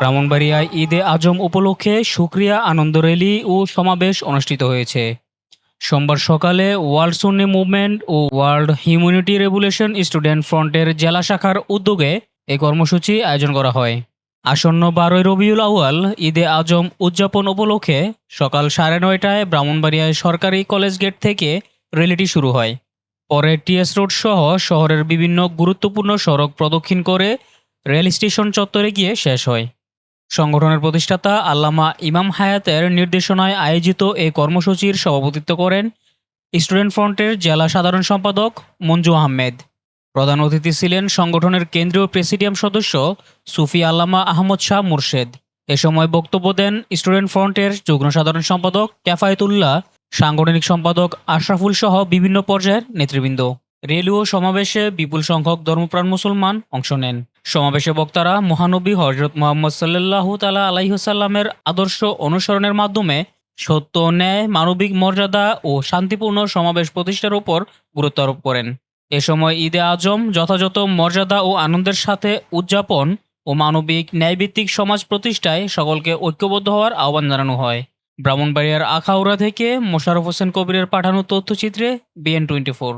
ব্রাহ্মণবাড়িয়ায় ঈদে আজম উপলক্ষে শুকরিয়া আনন্দ র্যালি ও সমাবেশ অনুষ্ঠিত হয়েছে। সোমবার সকালে ওয়ার্ল্ড সুন্নি মুভমেন্ট ও ওয়ার্ল্ড হিউম্যানিটি রেভলিউশন স্টুডেন্ট ফ্রন্টের জেলা শাখার উদ্যোগে এই কর্মসূচি আয়োজন করা হয়। আসন্ন 12ই রবিউল আউয়াল ঈদে আজম উদযাপন উপলক্ষে সকাল 9:30টায় ব্রাহ্মণবাড়িয়ায় সরকারি কলেজ গেট থেকে র্যালিটি শুরু হয়। পরে টিএস রোড সহ শহরের বিভিন্ন গুরুত্বপূর্ণ সড়ক প্রদক্ষিণ করে রেল স্টেশন চত্বরে গিয়ে শেষ হয়। সংগঠনের প্রতিষ্ঠাতা আল্লামা ইমাম হায়াতের নির্দেশনায় আয়োজিত এই কর্মসূচির সভাপতিত্ব করেন স্টুডেন্ট ফ্রন্টের জেলা সাধারণ সম্পাদক মঞ্জু আহমেদ। প্রধান অতিথি ছিলেন সংগঠনের কেন্দ্রীয় প্রেসিডিয়াম সদস্য সুফি আল্লামা আহমদ শাহ মুর্শেদ। এ সময় বক্তব্য দেন স্টুডেন্ট ফ্রন্টের যুগ্ম সাধারণ সম্পাদক ক্যাফায়েতুল্লাহ, সাংগঠনিক সম্পাদক আশরাফুল সহ বিভিন্ন পর্যায়ের নেতৃবৃন্দ। রেলি ও সমাবেশে বিপুল সংখ্যক ধর্মপ্রাণ মুসলমান অংশ নেন। সমাবেশে বক্তারা মহানবী হযরত মুহাম্মদ সাল্লাল্লাহু তাআলা আলাইহি ওয়াসাল্লামের আদর্শ অনুসরণের মাধ্যমে সত্য, ন্যায়, মানবিক মর্যাদা ও শান্তিপূর্ণ সমাবেশ প্রতিষ্ঠার উপর গুরুত্ব আরোপ করেন। এ সময় ঈদে আজম যথাযথ মর্যাদা ও আনন্দের সাথে উদযাপন ও মানবিক ন্যায়ভিত্তিক সমাজ প্রতিষ্ঠায় সকলকে ঐক্যবদ্ধ হওয়ার আহ্বান জানানো হয়। ব্রাহ্মণবাড়িয়ার আখাউড়া থেকে মোশাররফ হোসেন কবিরের পাঠানো তথ্যচিত্রে BN24।